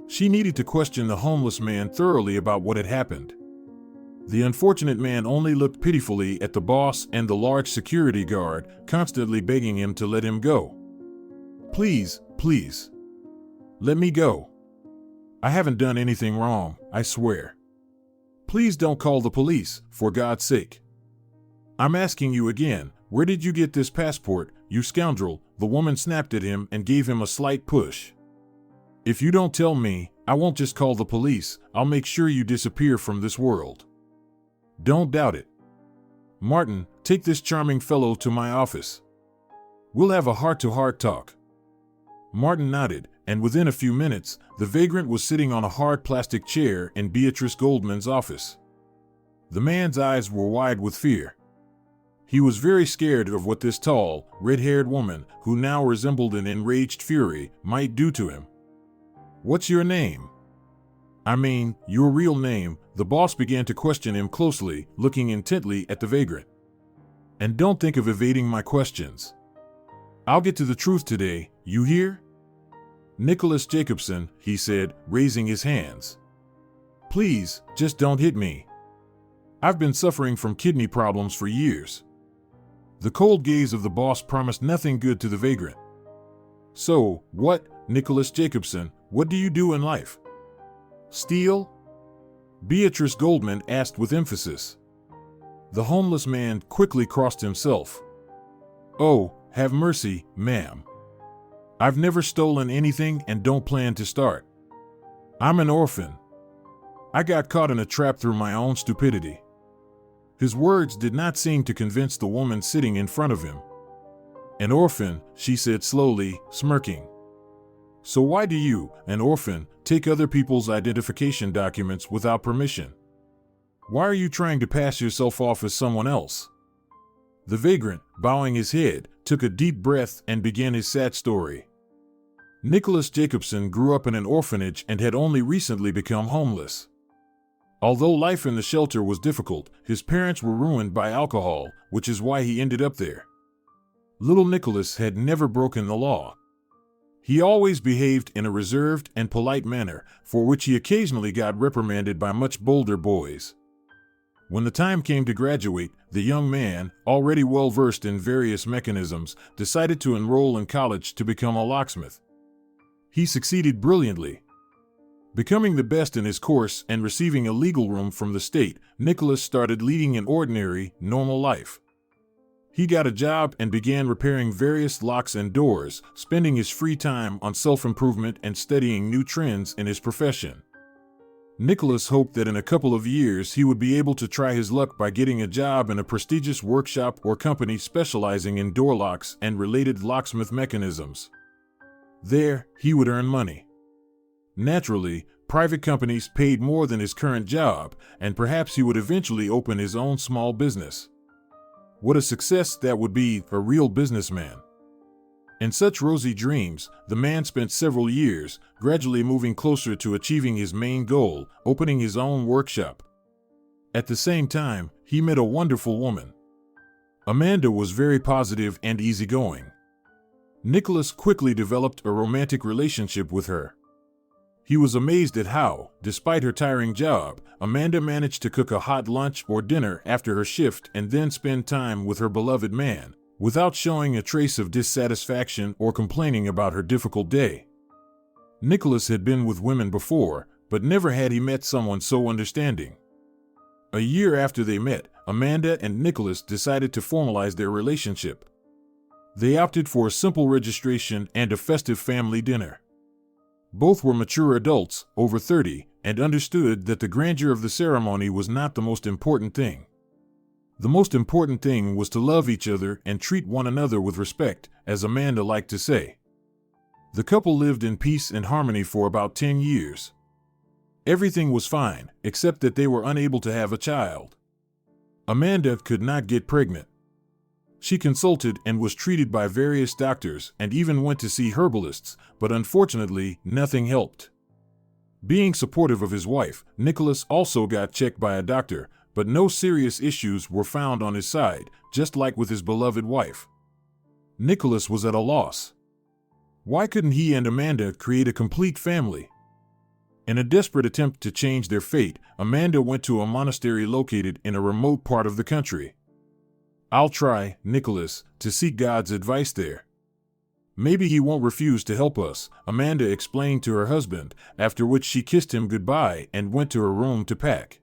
She needed to question the homeless man thoroughly about what had happened. The unfortunate man only looked pitifully at the boss and the large security guard, constantly begging him to let him go. "Please, please. Let me go. I haven't done anything wrong, I swear. Please don't call the police, for God's sake. I'm asking you again, where did you get this passport, you scoundrel?" The woman snapped at him and gave him a slight push. "If you don't tell me, I won't just call the police, I'll make sure you disappear from this world. Don't doubt it. Martin, take this charming fellow to my office. We'll have a heart-to-heart talk." Martin nodded, and within a few minutes, the vagrant was sitting on a hard plastic chair in Beatrice Goldman's office. The man's eyes were wide with fear. He was very scared of what this tall, red-haired woman, who now resembled an enraged fury, might do to him. "What's your name? I mean, your real name?" The boss began to question him closely, looking intently at the vagrant. "And don't think of evading my questions. I'll get to the truth today, you hear?" "Nicholas Jacobson," he said, raising his hands. "Please, just don't hit me. I've been suffering from kidney problems for years." The cold gaze of the boss promised nothing good to the vagrant. "So, what, Nicholas Jacobson, what do you do in life?" "Steal?" Beatrice Goldman asked with emphasis. The homeless man quickly crossed himself. "Oh, have mercy, ma'am. I've never stolen anything and don't plan to start. I'm an orphan. I got caught in a trap through my own stupidity." His words did not seem to convince the woman sitting in front of him. "An orphan," she said slowly, smirking. "So why do you, an orphan, take other people's identification documents without permission? Why are you trying to pass yourself off as someone else?" The vagrant, bowing his head, took a deep breath and began his sad story. Nicholas Jacobson grew up in an orphanage and had only recently become homeless. Although life in the shelter was difficult, his parents were ruined by alcohol, which is why he ended up there. Little Nicholas had never broken the law. He always behaved in a reserved and polite manner, for which he occasionally got reprimanded by much bolder boys. When the time came to graduate, the young man, already well versed in various mechanisms, decided to enroll in college to become a locksmith. He succeeded brilliantly. Becoming the best in his course and receiving a legal room from the state, Nicholas started leading an ordinary, normal life. He got a job and began repairing various locks and doors, spending his free time on self-improvement and studying new trends in his profession. Nicholas hoped that in a couple of years he would be able to try his luck by getting a job in a prestigious workshop or company specializing in door locks and related locksmith mechanisms. There, he would earn money. Naturally, private companies paid more than his current job, and perhaps he would eventually open his own small business. What a success that would be, a real businessman. In such rosy dreams, the man spent several years, gradually moving closer to achieving his main goal, opening his own workshop. At the same time, he met a wonderful woman. Amanda was very positive and easygoing. Nicholas quickly developed a romantic relationship with her. He was amazed at how, despite her tiring job, Amanda managed to cook a hot lunch or dinner after her shift and then spend time with her beloved man, without showing a trace of dissatisfaction or complaining about her difficult day. Nicholas had been with women before, but never had he met someone so understanding. A year after they met, Amanda and Nicholas decided to formalize their relationship. They opted for a simple registration and a festive family dinner. Both were mature adults, over 30, and understood that the grandeur of the ceremony was not the most important thing. The most important thing was to love each other and treat one another with respect, as Amanda liked to say. The couple lived in peace and harmony for about 10 years. Everything was fine, except that they were unable to have a child. Amanda could not get pregnant. She consulted and was treated by various doctors and even went to see herbalists, but unfortunately, nothing helped. Being supportive of his wife, Nicholas also got checked by a doctor, but no serious issues were found on his side, just like with his beloved wife. Nicholas was at a loss. Why couldn't he and Amanda create a complete family? In a desperate attempt to change their fate, Amanda went to a monastery located in a remote part of the country. "I'll try, Nicholas, to seek God's advice there. Maybe he won't refuse to help us," Amanda explained to her husband, after which she kissed him goodbye and went to her room to pack.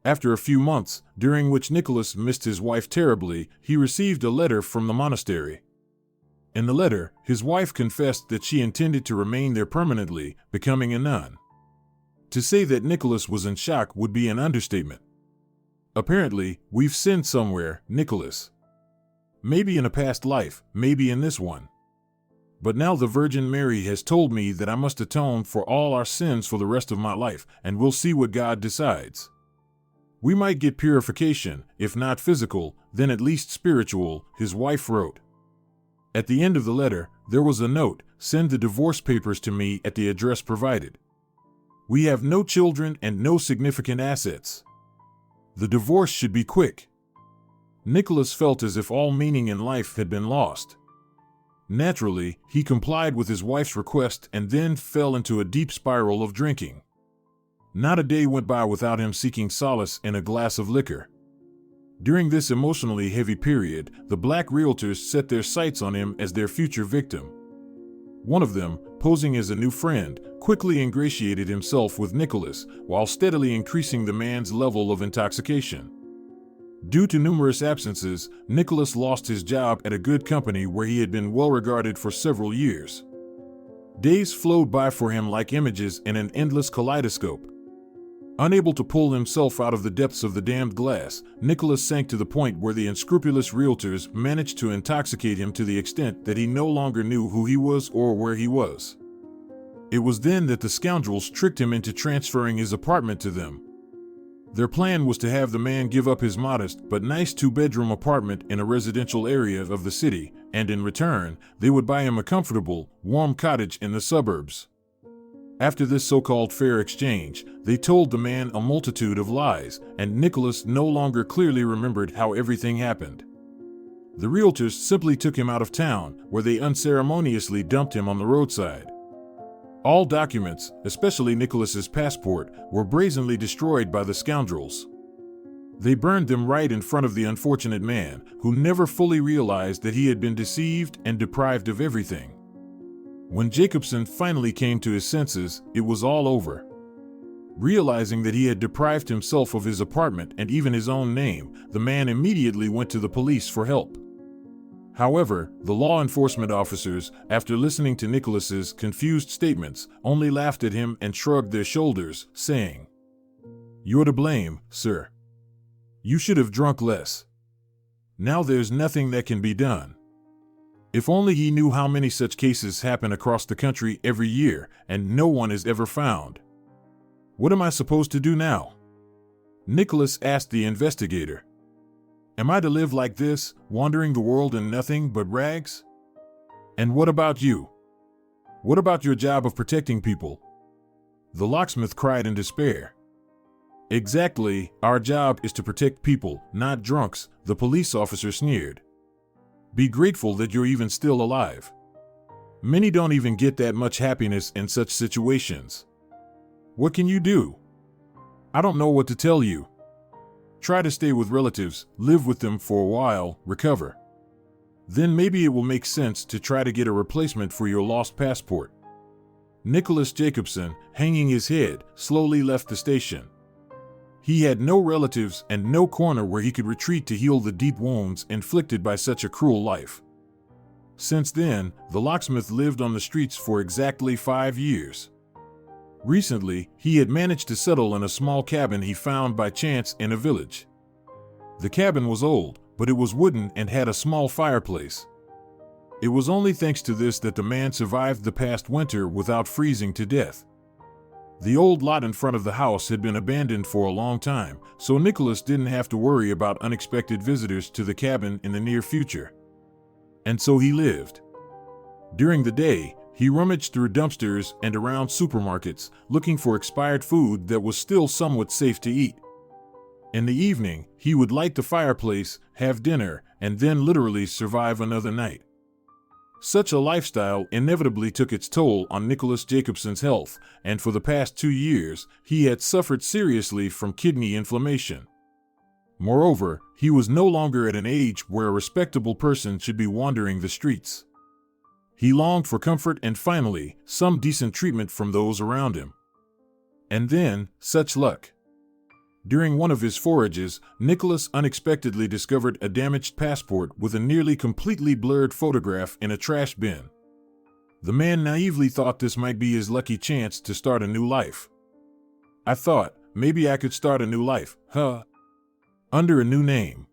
After a few months, during which Nicholas missed his wife terribly, he received a letter from the monastery. In the letter, his wife confessed that she intended to remain there permanently, becoming a nun. To say that Nicholas was in shock would be an understatement. "Apparently, we've sinned somewhere, Nicholas. Maybe in a past life, maybe in this one. But now the Virgin Mary has told me that I must atone for all our sins for the rest of my life, and we'll see what God decides. We might get purification, if not physical, then at least spiritual," his wife wrote. At the end of the letter, there was a note: "Send the divorce papers to me at the address provided. We have no children and no significant assets. The divorce should be quick." Nicholas felt as if all meaning in life had been lost. Naturally, he complied with his wife's request and then fell into a deep spiral of drinking. Not a day went by without him seeking solace in a glass of liquor. During this emotionally heavy period, the black realtors set their sights on him as their future victim. One of them, posing as a new friend, quickly ingratiated himself with Nicholas while steadily increasing the man's level of intoxication. Due to numerous absences, Nicholas lost his job at a good company where he had been well regarded for several years. Days flowed by for him like images in an endless kaleidoscope. Unable to pull himself out of the depths of the damned glass, Nicholas sank to the point where the unscrupulous realtors managed to intoxicate him to the extent that he no longer knew who he was or where he was. It was then that the scoundrels tricked him into transferring his apartment to them. Their plan was to have the man give up his modest but nice two-bedroom apartment in a residential area of the city, and in return, they would buy him a comfortable, warm cottage in the suburbs. After this so-called fair exchange, they told the man a multitude of lies, and Nicholas no longer clearly remembered how everything happened. The realtors simply took him out of town, where they unceremoniously dumped him on the roadside. All documents, especially Nicholas's passport, were brazenly destroyed by the scoundrels. They burned them right in front of the unfortunate man, who never fully realized that he had been deceived and deprived of everything. When Jacobson finally came to his senses, it was all over. Realizing that he had deprived himself of his apartment and even his own name, the man immediately went to the police for help. However, the law enforcement officers, after listening to Nicholas's confused statements, only laughed at him and shrugged their shoulders, saying, "You're to blame, sir. You should have drunk less. Now there's nothing that can be done." If only he knew how many such cases happen across the country every year, and no one is ever found. "What am I supposed to do now?" Nicholas asked the investigator. "Am I to live like this, wandering the world in nothing but rags? And what about you? What about your job of protecting people?" The locksmith cried in despair. "Exactly, our job is to protect people, not drunks," the police officer sneered. "Be grateful that you're even still alive. Many don't even get that much happiness in such situations. What can you do? I don't know what to tell you. Try to stay with relatives, live with them for a while, recover. Then maybe it will make sense to try to get a replacement for your lost passport." Nicholas Jacobson, hanging his head, slowly left the station. He had no relatives and no corner where he could retreat to heal the deep wounds inflicted by such a cruel life. Since then, the locksmith lived on the streets for exactly 5 years. Recently, he had managed to settle in a small cabin he found by chance in a village. The cabin was old, but it was wooden and had a small fireplace. It was only thanks to this that the man survived the past winter without freezing to death. The old lot in front of the house had been abandoned for a long time, so Nicholas didn't have to worry about unexpected visitors to the cabin in the near future. And so he lived. During the day, he rummaged through dumpsters and around supermarkets, looking for expired food that was still somewhat safe to eat. In the evening, he would light the fireplace, have dinner, and then literally survive another night. Such a lifestyle inevitably took its toll on Nicholas Jacobson's health, and for the past 2 years, he had suffered seriously from kidney inflammation. Moreover, he was no longer at an age where a respectable person should be wandering the streets. He longed for comfort and finally, some decent treatment from those around him. And then, such luck. During one of his forages, Nicholas unexpectedly discovered a damaged passport with a nearly completely blurred photograph in a trash bin. The man naively thought this might be his lucky chance to start a new life. "I thought, maybe I could start a new life, under a new name.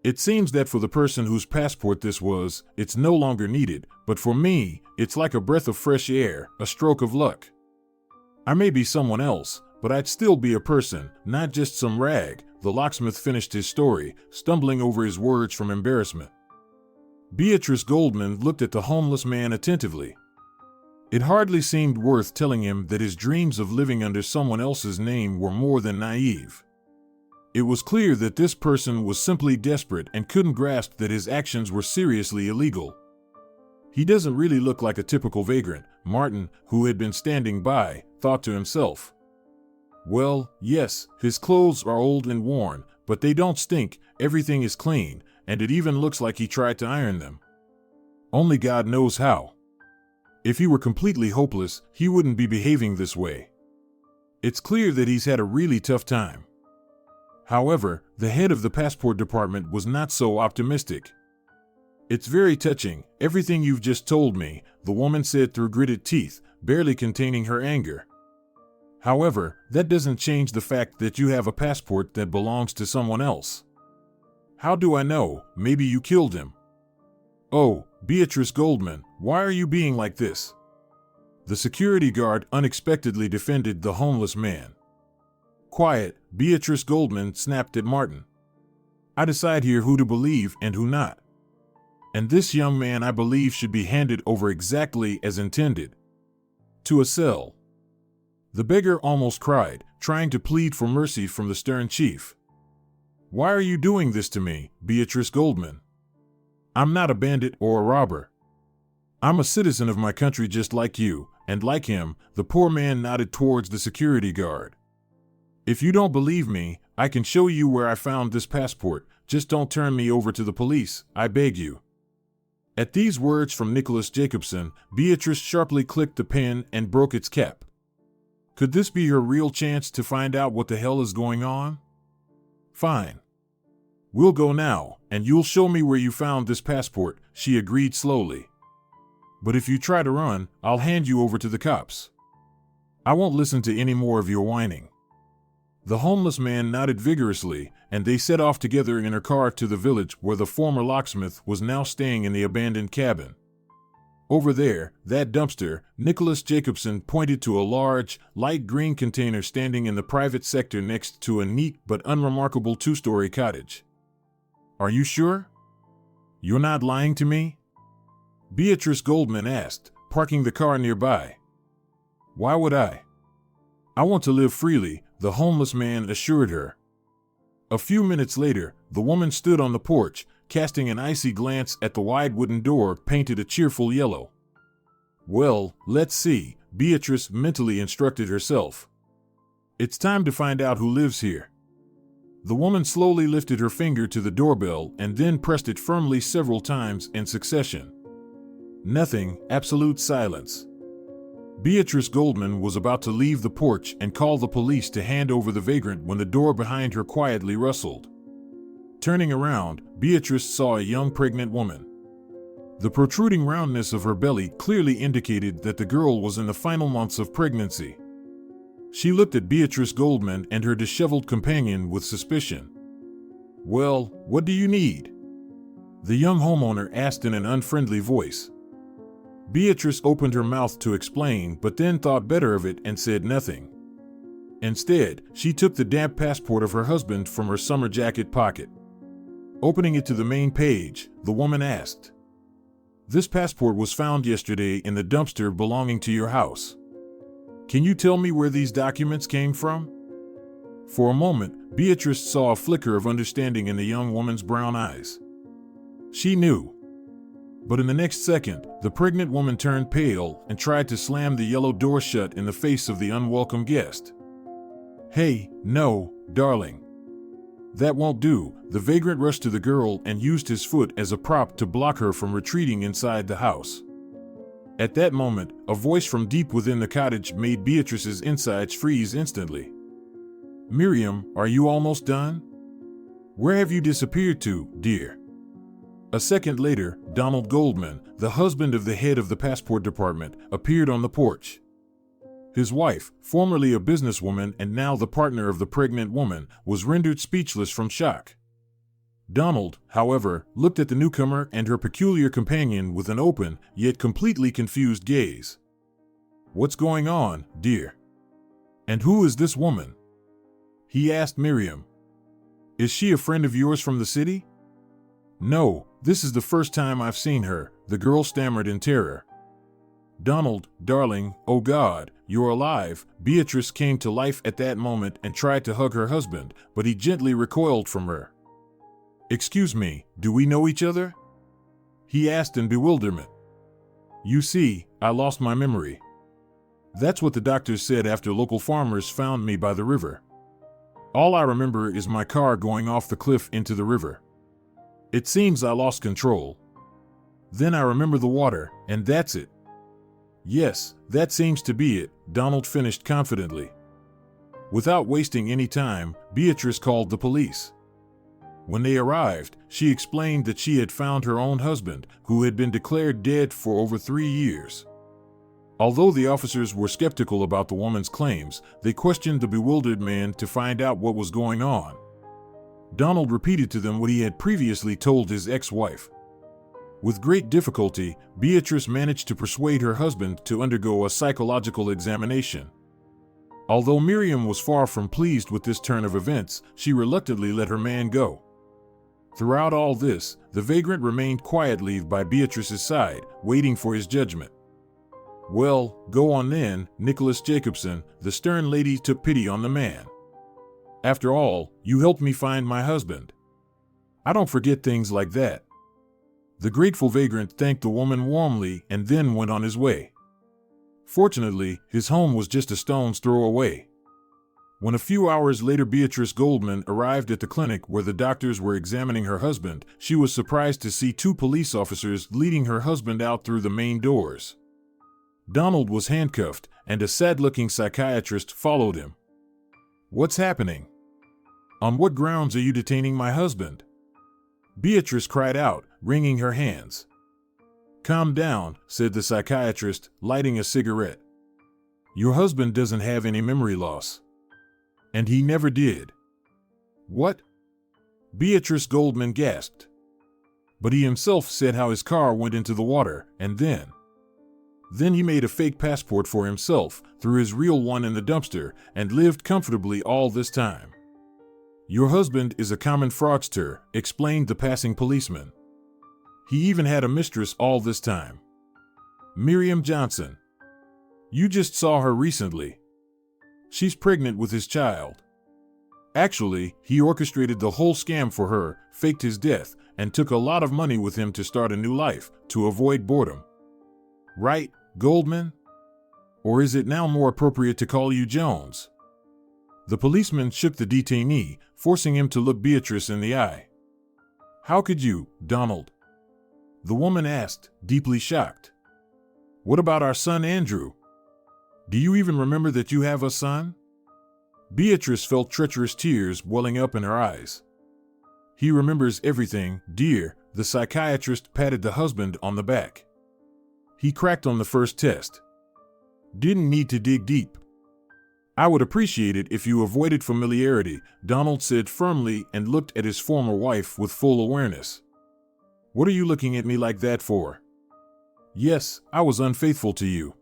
It seems that for the person whose passport this was, it's no longer needed, but for me, it's like a breath of fresh air, a stroke of luck. I may be someone else, but I'd still be a person, not just some rag," the locksmith finished his story, stumbling over his words from embarrassment. Beatrice Goldman looked at the homeless man attentively. It hardly seemed worth telling him that his dreams of living under someone else's name were more than naive. It was clear that this person was simply desperate and couldn't grasp that his actions were seriously illegal. "He doesn't really look like a typical vagrant," Martin, who had been standing by, thought to himself. "Well, yes, his clothes are old and worn, but they don't stink, everything is clean, and it even looks like he tried to iron them. Only God knows how. If he were completely hopeless, he wouldn't be behaving this way. It's clear that he's had a really tough time. However, the head of the passport department was not so optimistic. It's very touching, everything you've just told me, the woman said through gritted teeth, barely containing her anger. However, that doesn't change the fact that you have a passport that belongs to someone else. How do I know? Maybe you killed him. Oh, Beatrice Goldman, why are you being like this? The security guard unexpectedly defended the homeless man. Quiet, Beatrice Goldman snapped at Martin. I decide here who to believe and who not. And this young man I believe should be handed over exactly as intended. To a cell. The beggar almost cried, trying to plead for mercy from the stern chief. Why are you doing this to me, Beatrice Goldman? I'm not a bandit or a robber. I'm a citizen of my country just like you, and like him, the poor man nodded towards the security guard. If you don't believe me, I can show you where I found this passport, just don't turn me over to the police, I beg you. At these words from Nicholas Jacobson, Beatrice sharply clicked the pen and broke its cap. Could this be her real chance to find out what the hell is going on? Fine. We'll go now, and you'll show me where you found this passport, she agreed slowly. But if you try to run, I'll hand you over to the cops. I won't listen to any more of your whining. The homeless man nodded vigorously, and they set off together in her car to the village where the former locksmith was now staying in the abandoned cabin. Over there, that dumpster, Nicholas Jacobson pointed to a large, light green container standing in the private sector next to a neat but unremarkable two-story cottage. Are you sure? You're not lying to me? Beatrice Goldman asked, parking the car nearby. Why would I? I want to live freely, the homeless man assured her. A few minutes later, the woman stood on the porch, casting an icy glance at the wide wooden door painted a cheerful yellow. Well, let's see, Beatrice mentally instructed herself. It's time to find out who lives here. The woman slowly lifted her finger to the doorbell and then pressed it firmly several times in succession. Nothing, absolute silence. Beatrice Goldman was about to leave the porch and call the police to hand over the vagrant when the door behind her quietly rustled. Turning around, Beatrice saw a young pregnant woman. The protruding roundness of her belly clearly indicated that the girl was in the final months of pregnancy. She looked at Beatrice Goldman and her disheveled companion with suspicion. Well, what do you need? The young homeowner asked in an unfriendly voice. Beatrice opened her mouth to explain, but then thought better of it and said nothing. Instead, she took the damp passport of her husband from her summer jacket pocket. Opening it to the main page, the woman asked, This passport was found yesterday in the dumpster belonging to your house. Can you tell me where these documents came from? For a moment, Beatrice saw a flicker of understanding in the young woman's brown eyes. She knew. But in the next second, the pregnant woman turned pale and tried to slam the yellow door shut in the face of the unwelcome guest. Hey, no, darling. That won't do. The vagrant rushed to the girl and used his foot as a prop to block her from retreating inside the house. At that moment, a voice from deep within the cottage made Beatrice's insides freeze instantly. Miriam, are you almost done? Where have you disappeared to, dear? A second later, Donald Goldman, the husband of the head of the passport department, appeared on the porch. His wife, formerly a businesswoman and now the partner of the pregnant woman, was rendered speechless from shock. Donald, however, looked at the newcomer and her peculiar companion with an open, yet completely confused gaze. What's going on, dear? And who is this woman? He asked Miriam. Is she a friend of yours from the city? No, this is the first time I've seen her, the girl stammered in terror. Donald, darling, oh God, you're alive. Beatrice came to life at that moment and tried to hug her husband, but he gently recoiled from her. Excuse me, do we know each other? He asked in bewilderment. You see, I lost my memory. That's what the doctors said after local farmers found me by the river. All I remember is my car going off the cliff into the river. It seems I lost control. Then I remember the water, and that's it." "Yes, that seems to be it," Donald finished confidently. Without wasting any time, Beatrice called the police. When they arrived, she explained that she had found her own husband, who had been declared dead for over 3 years. Although the officers were skeptical about the woman's claims, they questioned the bewildered man to find out what was going on. Donald repeated to them what he had previously told his ex-wife. With great difficulty, Beatrice managed to persuade her husband to undergo a psychological examination. Although Miriam was far from pleased with this turn of events, she reluctantly let her man go. Throughout all this, the vagrant remained quietly by Beatrice's side, waiting for his judgment. "Well, go on then, Nicholas Jacobson," the stern lady took pity on the man. "After all, you helped me find my husband. I don't forget things like that." The grateful vagrant thanked the woman warmly and then went on his way. Fortunately, his home was just a stone's throw away. When a few hours later Beatrice Goldman arrived at the clinic where the doctors were examining her husband, she was surprised to see 2 police officers leading her husband out through the main doors. Donald was handcuffed, and a sad-looking psychiatrist followed him. "What's happening? On what grounds are you detaining my husband?" Beatrice cried out, wringing her hands. "Calm down," said the psychiatrist, lighting a cigarette. "Your husband doesn't have any memory loss. And he never did." "What?" Beatrice Goldman gasped. "But he himself said how his car went into the water, and then he made a fake passport for himself, threw his real one in the dumpster, and lived comfortably all this time." "Your husband is a common fraudster," explained the passing policeman. "He even had a mistress all this time. Miriam Johnson. You just saw her recently. She's pregnant with his child. Actually, he orchestrated the whole scam for her, faked his death, and took a lot of money with him to start a new life, to avoid boredom. Right, Goldman? Or is it now more appropriate to call you Jones?" The policeman shook the detainee, forcing him to look Beatrice in the eye. "How could you, Donald?" the woman asked, deeply shocked. "What about our son Andrew? Do you even remember that you have a son?" Beatrice felt treacherous tears welling up in her eyes. "He remembers everything, dear," the psychiatrist patted the husband on the back. "He cracked on the first test. Didn't need to dig deep." "I would appreciate it if you avoided familiarity," Donald said firmly and looked at his former wife with full awareness. "What are you looking at me like that for? Yes, I was unfaithful to you.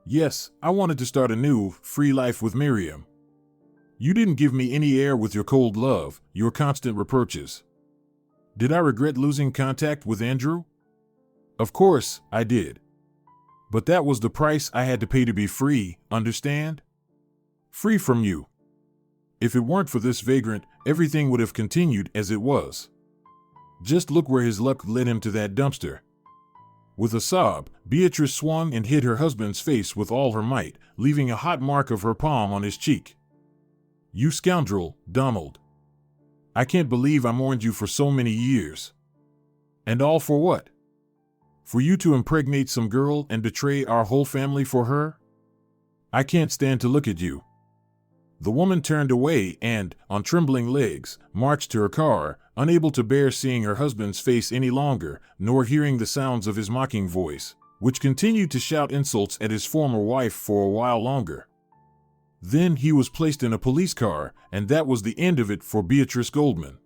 Yes, I wanted to start a new, free life with Miriam. You didn't give me any air with your cold love, your constant reproaches. Did I regret losing contact with Andrew? Of course, I did. But that was the price I had to pay to be free, understand? Free from you. If it weren't for this vagrant, everything would have continued as it was. Just look where his luck led him to that dumpster." With a sob, Beatrice swung and hit her husband's face with all her might, leaving a hot mark of her palm on his cheek. "You scoundrel, Donald. I can't believe I mourned you for so many years. And all for what? For you to impregnate some girl and betray our whole family for her? I can't stand to look at you." The woman turned away and, on trembling legs, marched to her car, unable to bear seeing her husband's face any longer, nor hearing the sounds of his mocking voice, which continued to shout insults at his former wife for a while longer. Then he was placed in a police car, and that was the end of it for Beatrice Goldman.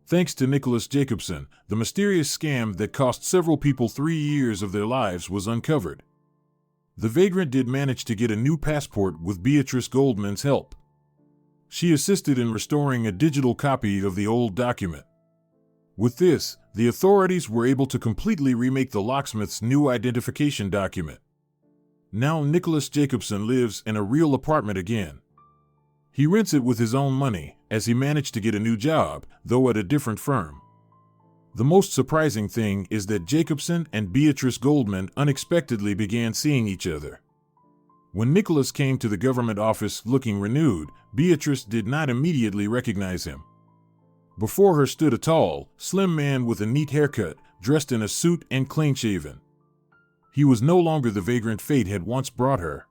Thanks to Nicholas Jacobson, the mysterious scam that cost several people 3 years of their lives was uncovered. The vagrant did manage to get a new passport with Beatrice Goldman's help. She assisted in restoring a digital copy of the old document. With this, the authorities were able to completely remake the locksmith's new identification document. Now Nicholas Jacobson lives in a real apartment again. He rents it with his own money, as he managed to get a new job, though at a different firm. The most surprising thing is that Jacobson and Beatrice Goldman unexpectedly began seeing each other. When Nicholas came to the government office looking renewed, Beatrice did not immediately recognize him. Before her stood a tall, slim man with a neat haircut, dressed in a suit and clean-shaven. He was no longer the vagrant fate had once brought her.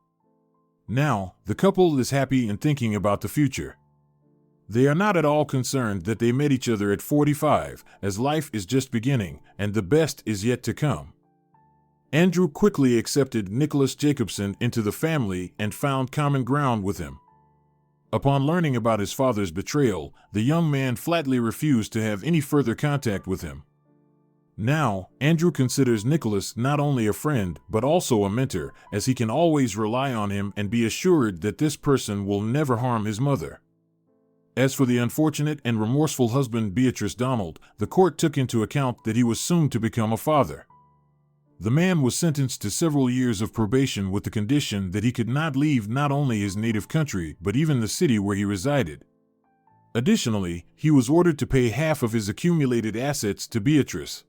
Now, the couple is happy and thinking about the future. They are not at all concerned that they met each other at 45, as life is just beginning, and the best is yet to come. Andrew quickly accepted Nicholas Jacobson into the family and found common ground with him. Upon learning about his father's betrayal, the young man flatly refused to have any further contact with him. Now, Andrew considers Nicholas not only a friend but also a mentor, as he can always rely on him and be assured that this person will never harm his mother. As for the unfortunate and remorseful husband Beatrice Donald, the court took into account that he was soon to become a father. The man was sentenced to several years of probation with the condition that he could not leave not only his native country but even the city where he resided. Additionally, he was ordered to pay half of his accumulated assets to Beatrice.